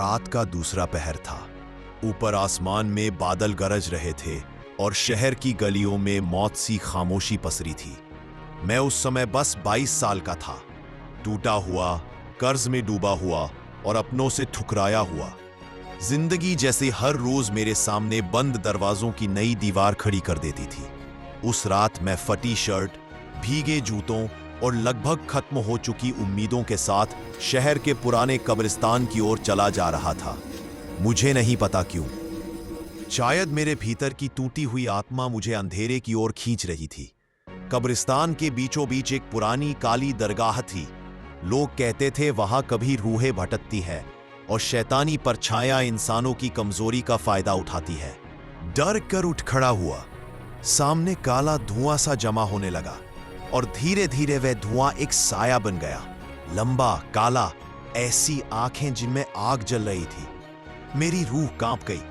रात का दूसरा पहर था। ऊपर आसमान में बादल गरज रहे थे और शहर की गलियों में मौत सी खामोशी पसरी थी। मैं उस समय बस 22 साल का था, टूटा हुआ, कर्ज में डूबा हुआ और अपनों से ठुकराया हुआ। जिंदगी जैसे हर रोज मेरे सामने बंद दरवाजों की नई दीवार खड़ी कर देती थी। उस रात मैं फटी शर्ट, भीगे जूतों और लगभग खत्म हो चुकी उम्मीदों के साथ शहर के पुराने कब्रिस्तान की ओर चला जा रहा था। मुझे नहीं पता क्यों, शायद मेरे भीतर की टूटी हुई आत्मा मुझे अंधेरे की ओर खींच रही थी। कब्रिस्तान के बीचों बीच एक पुरानी काली दरगाह थी। लोग कहते थे वहां कभी रूहें भटकती है और शैतानी परछाया इंसानों की कमजोरी का फायदा उठाती है। डर कर उठ खड़ा हुआ। सामने काला धुआं सा जमा होने लगा और धीरे धीरे वह धुआं एक साया बन गया, लंबा, काला, ऐसी आंखें जिनमें आग जल रही थी। मेरी रूह कांप गई।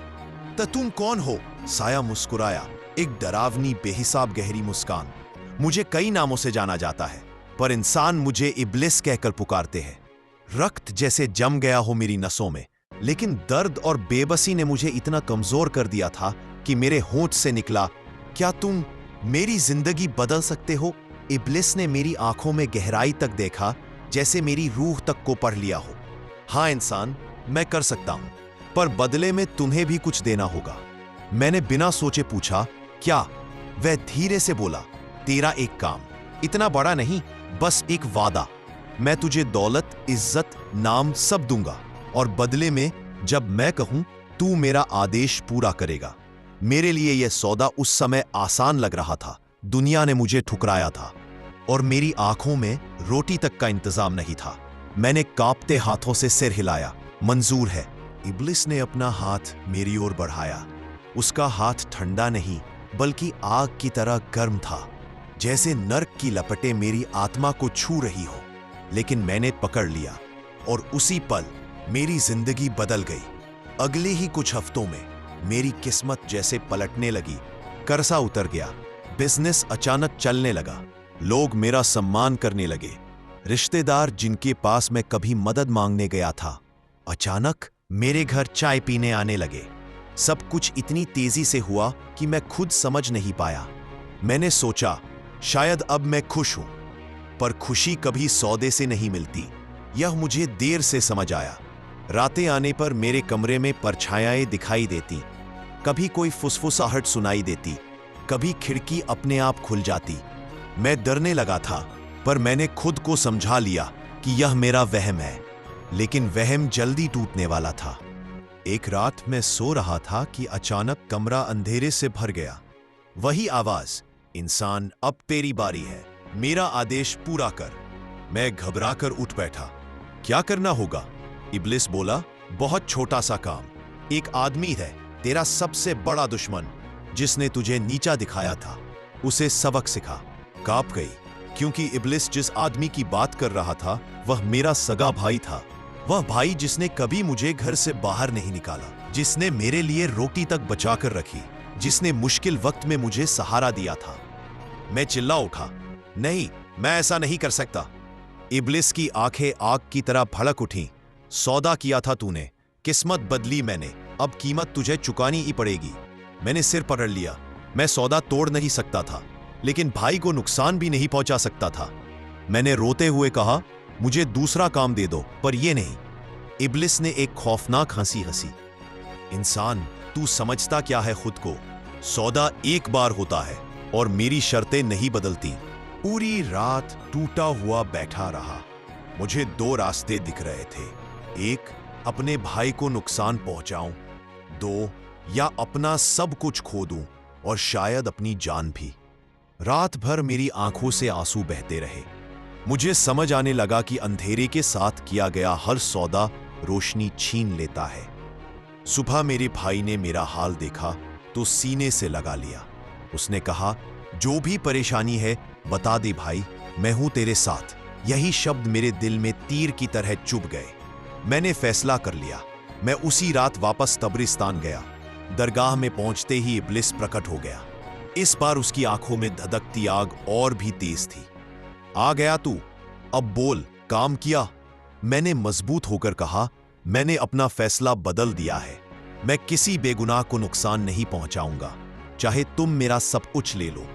तो तुम कौन हो? साया मुस्कुराया, एक डरावनी बेहिसाब गहरी मुस्कान। मुझे कई नामों से जाना जाता है, पर इंसान मुझे इब्लिस कहकर पुकारते हैं। रक्त जैसे जम गया हो मेरी नसों में, लेकिन दर्द और बेबसी ने मुझे इतना कमजोर कर दिया था कि मेरे होंठ से निकला, क्या तुम मेरी जिंदगी बदल सकते हो? इब्लिस ने मेरी आंखों में गहराई तक देखा, जैसे मेरी रूह तक को पढ़ लिया हो। हाँ इंसान, मैं कर सकता हूं, पर बदले में तुम्हें भी कुछ देना होगा। मैंने बिना सोचे पूछा, क्या? वह धीरे से बोला, तेरा एक काम, इतना बड़ा नहीं, बस एक वादा। मैं तुझे दौलत, इज्जत, नाम सब दूंगा और बदले में जब मैं कहूं तू मेरा आदेश पूरा करेगा। मेरे लिए यह सौदा उस समय आसान लग रहा था। दुनिया ने मुझे ठुकराया था और मेरी आंखों में रोटी तक का इंतजाम नहीं था। मैंने कांपते हाथों से सिर हिलाया। मंजूर है। इब्लिस ने अपना हाथ मेरी ओर बढ़ाया। उसका हाथ ठंडा नहीं, बल्कि आग की तरह गर्म था, जैसे नर्क की लपटें मेरी आत्मा को छू रही हो। लेकिन मैंने पकड़ लिया और उसी पल मेरी जिंदगी बदल गई। अगले ही कुछ हफ्तों में मेरी किस्मत जैसे पलटने लगी। कर्जा उतर गया, बिजनेस अचानक चलने लगा, लोग मेरा सम्मान करने लगे। रिश्तेदार जिनके पास मैं कभी मदद मांगने गया था, अचानक मेरे घर चाय पीने आने लगे। सब कुछ इतनी तेजी से हुआ कि मैं खुद समझ नहीं पाया। मैंने सोचा, शायद अब मैं खुश हूं, पर खुशी कभी सौदे से नहीं मिलती। यह मुझे देर से समझ आया। रातें आने पर मेरे कमरे में परछायाएं दिखाई देती, कभी कोई फुसफुसाहट सुनाई देती, कभी खिड़की अपने आप खुल जाती। मैं डरने लगा था, पर मैंने खुद को समझा लिया कि यह मेरा वहम है। लेकिन वहम जल्दी टूटने वाला था। एक रात मैं सो रहा था कि अचानक कमरा अंधेरे से भर गया। वही आवाज, इंसान अब तेरी बारी है, मेरा आदेश पूरा कर। मैं घबराकर उठ बैठा। क्या करना होगा? इब्लिस बोला, बहुत छोटा सा काम। एक आदमी है, तेरा सबसे बड़ा दुश्मन, जिसने तुझे नीचा दिखाया था, उसे सबक सिखा। कांप गई, क्योंकि इब्लिस जिस आदमी की बात कर रहा था वह मेरा सगा भाई था। वह भाई जिसने कभी मुझे घर से बाहर नहीं निकाला, जिसने मेरे लिए रोटी तक बचाकर रखी, जिसने मुश्किल वक्त में मुझे सहारा दिया था। मैं चिल्ला उठा, नहीं, मैं ऐसा नहीं कर सकता। इब्लिस की आंखें आग की तरह भड़क उठीं। सौदा किया था तूने, किस्मत बदली मैंने, अब कीमत तुझे चुकानी ही पड़ेगी। मैंने सिर पकड़ लिया। मैं सौदा तोड़ नहीं सकता था, लेकिन भाई को नुकसान भी नहीं पहुंचा सकता था। मैंने रोते हुए कहा, मुझे दूसरा काम दे दो, पर यह नहीं। इब्लिस ने एक खौफनाक हंसी हंसी। इंसान, तू समझता क्या है खुद को? सौदा एक बार होता है और मेरी शर्तें नहीं बदलती। पूरी रात टूटा हुआ बैठा रहा। मुझे दो रास्ते दिख रहे थे। एक, अपने भाई को नुकसान पहुंचाऊं। दो, या अपना सब कुछ खो दूं और शायद अपनी जान भी। रात भर मेरी आंखों से आंसू बहते रहे। मुझे समझ आने लगा कि अंधेरे के साथ किया गया हर सौदा रोशनी छीन लेता है। सुबह मेरे भाई ने मेरा हाल देखा तो सीने से लगा लिया। उसने कहा, जो भी परेशानी है बता दे भाई, मैं हूं तेरे साथ। यही शब्द मेरे दिल में तीर की तरह चुभ गए। मैंने फैसला कर लिया। मैं उसी रात वापस कब्रिस्तान गया। दरगाह में पहुंचते ही इब्लिस प्रकट हो गया। इस बार उसकी आंखों में धधकती आग और भी तेज थी। आ गया तू, अब बोल, काम किया? मैंने मजबूत होकर कहा, मैंने अपना फैसला बदल दिया है। मैं किसी बेगुनाह को नुकसान नहीं पहुंचाऊंगा, चाहे तुम मेरा सब कुछ ले लो।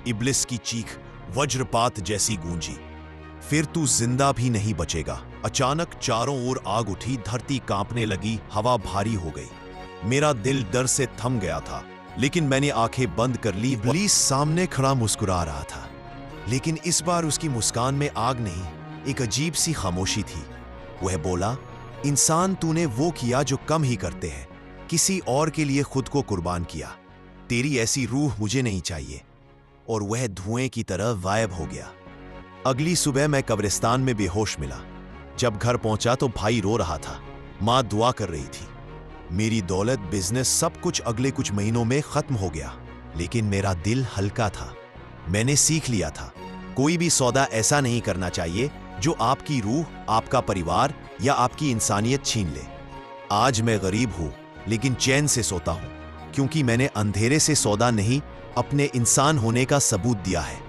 इब्लिस की चीख वज्रपात जैसी गूंजी। फिर तू जिंदा भी नहीं बचेगा। अचानक चारों ओर आग उठी, धरती कांपने लगी, हवा भारी हो गई। मेरा दिल डर से थम गया था, लेकिन मैंने आंखें बंद कर ली। इब्लीस सामने खड़ा मुस्कुरा रहा था, लेकिन इस बार उसकी मुस्कान में आग नहीं, एक अजीब सी खामोशी थी। वह बोला, इंसान, तूने वो किया जो कम ही करते हैं, किसी और के लिए खुद को कुर्बान किया। तेरी ऐसी रूह मुझे नहीं चाहिए। और वह धुएं की तरह गायब हो गया। अगली सुबह मैं कब्रिस्तान में बेहोश मिला। जब घर पहुंचा तो भाई रो रहा था, मां दुआ कर रही थी। मेरी दौलत, बिजनेस, सब कुछ अगले कुछ महीनों में खत्म हो गया, लेकिन मेरा दिल हल्का था। मैंने सीख लिया था, कोई भी सौदा ऐसा नहीं करना चाहिए जो आपकी रूह, आपका परिवार या आपकी इंसानियत छीन ले। आज मैं गरीब हूं, लेकिन चैन से सोता हूं, क्योंकि मैंने अंधेरे से सौदा नहीं, अपने इंसान होने का सबूत दिया है।